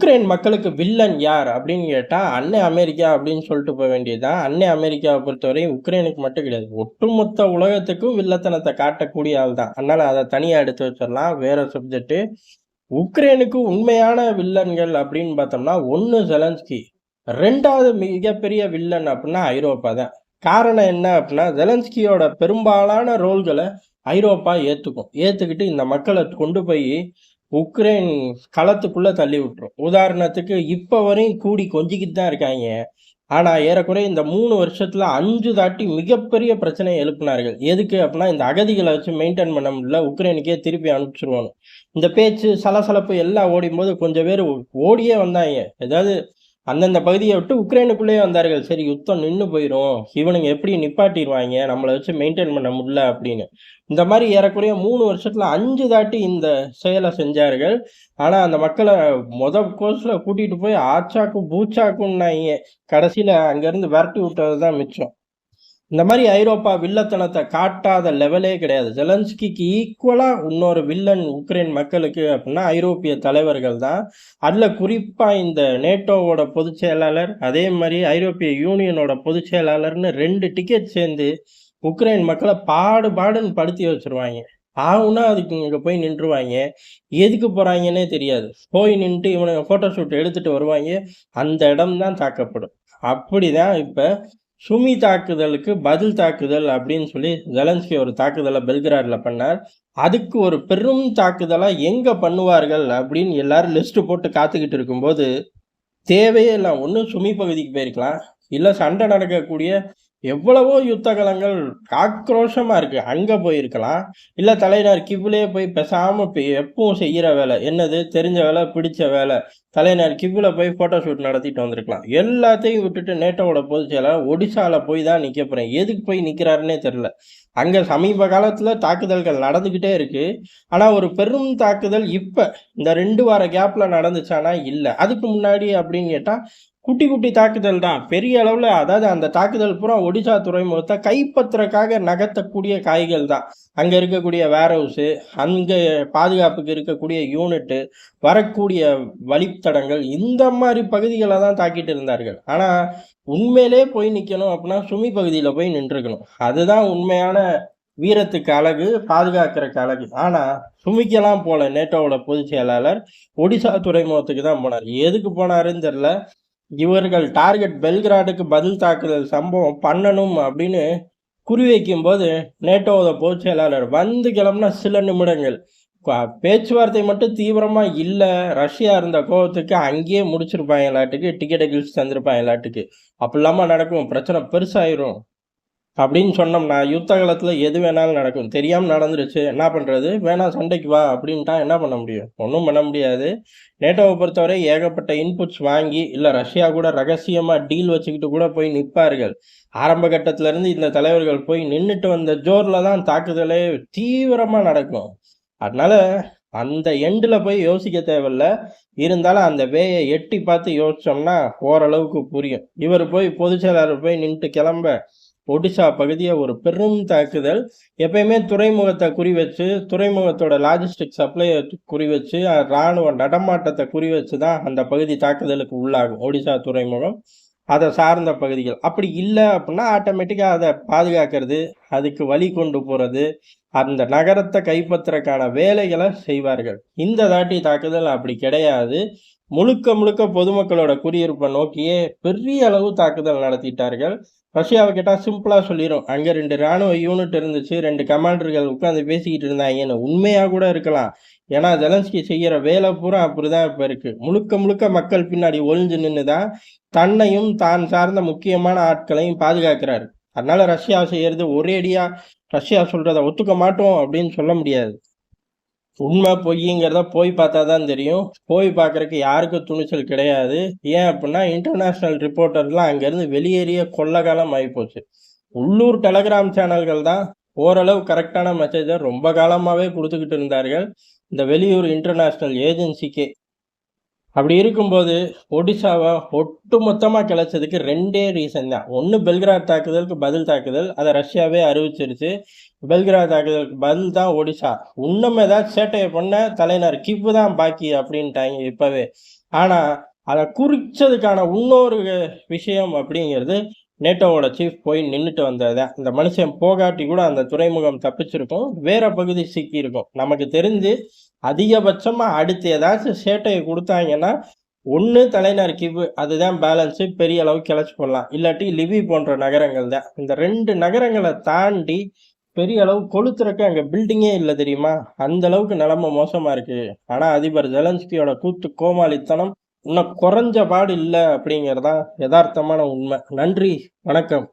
Ukraine மக்களுக்கு villain யார் அப்படின்னு கேட்டா, அன்னை அமெரிக்கா அப்படின்னு சொல்லிட்டு போ வேண்டியதுதான். அன்னை அமெரிக்காவை பொறுத்தவரையும் உக்ரைனுக்கு மட்டும் கிடையாது. ஒட்டுமொத்த உலகத்துக்கும் வில்லத்தனத்த காட்டக்கூடிய ஆள் தான். அதனால அத தனியா எடுத்து வச்சிடலாம். வேற சப்ஜெக்ட். உக்ரைனுக்கு உண்மையான வில்லன்கள் அப்படின்னு பார்த்தோம்னா, 1 ஜெலன்ஸ்கி. 2வது மிகப்பெரிய வில்லன் அப்படின்னா ஐரோப்பா தான். காரணம் என்ன அப்படின்னா, ஜெலன்ஸ்கியோட பெரும்பாலான ரோல்கள ஐரோப்பா ஏத்துக்கும். ஏத்துக்கிட்டு இந்த மக்கள கொண்டு போய் உக்ரைன் களத்துக்குள்ள தள்ளி விட்டுரும். உதாரணத்துக்கு இப்ப வரையும் கூடி கொஞ்சிக்கிட்டு தான் இருக்காங்க. ஆனா ஏறக்குறைய இந்த 3 வருஷத்துல 5 தாட்டி மிகப்பெரிய பிரச்சனைய எழுப்புனார்கள். எதுக்கு அப்படின்னா, இந்த அகதிகள வச்சு மெயின்டெயின் பண்ண முடியல. உக்ரைனுக்கே திருப்பி அனுப்பிச்சுருவோன்னு. இந்த பேச்சு, சலசலப்பு எல்லாம் ஓடிம்போது கொஞ்சம் பேரு ஓடியே வந்தாய்ங்க. ஏதாவது அந்தந்த பகுதிய விட்டு உக்ரைனுக்குள்ளேயே வந்தார்கள். சரி யுத்தம் நின்னு போயிரும். இவனுங்க எப்படி நிப்பாட்டிருவாய்ங்க, நம்மள வச்சு மெயின்டெயின் பண்ண முடியல அப்படின்னு. இந்த மாரி ஏறக்குறைய 3 வருஷத்துல 5 தாட்டி இந்த செயல செஞ்சார்கள். ஆனா அந்த மக்கள கோர்ஸ்ல கூட்டிட்டு போய் ஆச்சாக்கும், பூச்சாக்கும்னாய்ங்க. கடைசியில அங்கருந்து விரட்டி விட்டது தான் மிச்சம். இந்த மாரி ஐரோப்பா வில்லத்தனத்த காட்டாத லெவலே கிடையாது. ஜெலன்ஸ்கிக்கு ஈக்குவலா இன்னொரு வில்லன் உக்ரைன் மக்களுக்கு அப்படின்னா, ஐரோப்பிய தலைவர்கள் தான். அதுல குறிப்பா இந்த நேட்டோவோட பொதுச் செயலாளர், அதே மாரி ஐரோப்பிய யூனியனோட பொதுச் செயலாளர்ன்னு 2 டிக்கெட் சேர்ந்து உக்ரைன் மக்கள பாடுன்னு படுத்தி வச்சுருவாய்ங்க. ஆவுன்னா அதுக்கு இங்க போய் நின்றுவாய்ங்க. எதுக்கு போறாய்ங்கன்னே தெரியாது. போய் நின்னுட்டு இவனுங்க ஃபோட்டோ ஷூட் எடுத்துட்டு வருவாய்ங்க. அந்த இடம் தான் தாக்கப்படும். அப்படிதான் இப்ப சுமி தாக்குதலுக்கு பதில் தாக்குதல் அப்படின்னு சொல்லி ஜெலன்ஸ்கி ஒரு தாக்குதலை பெல்கிராட்ல பண்ணார். அதுக்கு ஒரு பெரும் தாக்குதலா எங்க பண்ணுவார்கள் அப்படின்னு எல்லாரும் லிஸ்ட் போட்டு காத்துக்கிட்டு இருக்கும்போது தேவையே இல்லை. ஒன்று சுமி பகுதிக்கு போயிருக்கலாம், இல்லை சண்டை நடக்கக்கூடிய எவ்வளவோ யுத்த களங்கள் ஆக்ரோஷமா இருக்கு அங்க போயிருக்கலாம், இல்ல தலைநகர் கிவ்லயே போய் பேசாம எப்பவும் செய்யற வேலை என்னது, தெரிஞ்ச வேலை, பிடிச்ச வேலை, தலைநகர் கிவ்ல போய் போட்டோ ஷூட் நடத்திட்டு வந்திருக்கலாம். எல்லாத்தையும் விட்டுட்டு நேட்டோவோட பொதுச் செயலாளர் ஒடிசால போய் தான் நிக்க போறேன். எதுக்கு போய் நிக்கிறாருன்னே தெரியல. அங்க சமீப காலத்துல தாக்குதல்கள் நடந்துகிட்டே இருக்கு. ஆனா ஒரு பெரும் தாக்குதல் இப்ப இந்த 2 வார கேப்ல நடந்துச்சானா இல்ல. அதுக்கு முன்னாடி அப்படின்னு கேட்டா குட்டி குட்டி தாக்குதல் தான். பெரிய அளவுல அதாவது அந்த தாக்குதல் பூரா ஒடிசா துறைமுகத்தை கைப்பற்றக்காக நகர்த்தக்கூடிய காய்கள் தான். அங்க இருக்கக்கூடிய வேர் ஹவுஸு, அங்க பாதுகாப்புக்கு இருக்கக்கூடிய யூனிட்டு, வரக்கூடிய வழித்தடங்கள், இந்த மாதிரி பகுதிகளை தான் தாக்கிட்டு இருந்தார்கள். ஆனா உண்மையிலே போய் நிக்கணும் அப்படின்னா சுமி பகுதியில போய் நின்றுக்கணும். அதுதான் உண்மையான வீரத்துக்கு அழகு, பாதுகாக்கிறக்கு அழகு. ஆனா சுமிக்கெல்லாம் போல நேட்டோவோட பொதுச் செயலாளர் ஒடிசா துறைமுகத்துக்கு தான் போனார். எதுக்கு போனாருன்னு தெரியல. இவர்கள் டார்கெட் பெல்கிராடுக்கு பதில் தாக்குதல் சம்பவம் பண்ணணும் அப்படின்னு குறிவைக்கும் போது நேட்டோவோட பொதுச் செயலாளர் வந்து கிளம்புனா சில நிமிடங்கள் பேச்சுவார்த்தை மட்டும் தீவிரமா இல்ல. ரஷ்யா இருந்த கோவத்துக்கு அங்கேயே முடிச்சிருப்பாங்களாட்டுக்கு, டிக்கெட்டை கிழிச்சு தந்திருப்பாங்களாட்டுக்கு. அப்படி இல்லாம நடக்கும், பிரச்சனை பெருசாயிரும் அப்படின்னு சொன்னோம்னா யுத்த காலத்துல எது வேணாலும் நடக்கும். தெரியாம நடந்துருச்சு, என்ன பண்றது, வேணா சண்டைக்கு வா அப்படின்ட்டா என்ன பண்ண முடியும்? ஒன்றும் பண்ண முடியாது. நேட்டோவை பொறுத்தவரை ஏகப்பட்ட இன்புட்ஸ் வாங்கி இல்ல ரஷ்யா கூட ரகசியமா டீல் வச்சுக்கிட்டு கூட போய் நிற்பார்கள். ஆரம்ப கட்டத்துல இருந்து இந்த தலைவர்கள் போய் நின்றுட்டு வந்த ஜோர்ல தான் தாக்குதலே தீவிரமா நடக்கும். அதனால அந்த எண்டுல போய் யோசிக்க தேவையில்ல. இருந்தாலும் அந்த வேயை எட்டி பார்த்து யோசிச்சோம்னா ஓரளவுக்கு புரியும். இவர் போய் பொதுச் செயலாளர் போய் நின்றுட்டு கிளம்ப ஒடிசா பகுதியை ஒரு பெரும் தாக்குதல். எப்பயுமே துறைமுகத்தை குறி வச்சு, துறைமுகத்தோட லாஜிஸ்டிக் சப்ளையை குறி வச்சு, இராணுவ நடமாட்டத்தை குறி வச்சு தான் அந்த பகுதி தாக்குதலுக்கு உள்ளாகும். ஒடிசா துறைமுகம், அதை சார்ந்த பகுதிகள். அப்படி இல்லை அப்படின்னா ஆட்டோமேட்டிக்காக அதை பாதுகாக்கிறது, அதுக்கு வழி கொண்டு போகிறது, அந்த நகரத்தை கைப்பற்றுறதுக்கான வேலைகளை செய்வார்கள். இந்த தாட்டி தாக்குதல் அப்படி கிடையாது. முழுக்க முழுக்க பொதுமக்களோட குடியிருப்பை நோக்கியே பெரிய அளவு தாக்குதல் நடத்திட்டார்கள். ரஷ்யாவை கேட்டால் சிம்பிளாக சொல்லிடும், அங்கே 2 இராணுவ யூனிட் இருந்துச்சு, 2 கமாண்டர்கள் உட்காந்து பேசிக்கிட்டு இருந்தாங்கன்னு. உண்மையாக கூட இருக்கலாம். ஏன்னா ஜெலன்ஸ்கி செய்கிற வேலை பூரா அப்படிதான் இப்போ இருக்குது. முழுக்க முழுக்க மக்கள் பின்னாடி ஒளிஞ்சு நின்று தான் தன்னையும் தான் சார்ந்த முக்கியமான ஆட்களையும் பாதுகாக்கிறாரு. அதனால ரஷ்யா செய்யறது ஒரேடியா ரஷ்யா சொல்றதை ஒத்துக்க மாட்டோம் அப்படின்னு சொல்ல முடியாது. உண்மை பொய்ங்கிறத போய் பார்த்தா தான் தெரியும். போய் பார்க்குறக்கு யாருக்கும் துணிச்சல் கிடையாது. ஏன் அப்படின்னா இன்டர்நேஷ்னல் ரிப்போர்ட்டர்லாம் அங்கேருந்து வெளியேறிய கொள்ளகாலம் ஆகிப்போச்சு. உள்ளூர் டெலகிராம் சேனல்கள் தான் ஓரளவு கரெக்டான மெசேஜை ரொம்ப காலமாகவே கொடுத்துக்கிட்டு இருந்தார்கள் இந்த வெளியூர் இன்டர்நேஷ்னல் ஏஜென்சிக்கே. அப்படி இருக்கும்போது ஒடிசாவை ஒட்டு மொத்தமாக கிளச்சதுக்கு 2 ரீசன் தான். ஒன்று பெல்கிராட் தாக்குதலுக்கு பதில் தாக்குதல், அதை ரஷ்யாவே அறிவிச்சிருச்சு. பெல்கிராத் தாக்குதலுக்கு பதில் தான் ஒடிசா. இன்னும் ஏதாவது சேட்டைய பண்ண தலைநர் கிவ் தான் பாக்கி அப்படின்ட்டாங்க இப்பவே. ஆனா அதை குறிச்சதுக்கான இன்னொரு விஷயம் அப்படிங்கிறது நேட்டோவோட சீஃப் போய் நின்றுட்டு வந்ததுதான். இந்த மனுஷன் போகாட்டி கூட அந்த துறைமுகம் தப்பிச்சிருக்கும், வேற பகுதி சிக்கி இருக்கும். நமக்கு தெரிஞ்சு அதிகபட்சமா அடுத்து ஏதாச்சும் சேட்டையை கொடுத்தாங்கன்னா ஒன்று தலைநர் கிவு, அதுதான் பேலன்ஸு, பெரிய அளவுக்கு கிளச்சி போடலாம். இல்லாட்டி லிவி போன்ற நகரங்கள் தான். இந்த 2 நகரங்களை தாண்டி பெரிய அளவு கொளுத்துறக்கு அங்க பில்டிங்கே இல்ல தெரியுமா? அந்த அளவுக்கு நிலைமை மோசமா இருக்கு. ஆனா அதிபர் ஜெலன்ஸ்கியோட கூத்து கோமாளித்தனம் இன்னும் குறைஞ்ச பாடு இல்ல அப்படிங்கிறது தான் யதார்த்தமான உண்மை. நன்றி, வணக்கம்.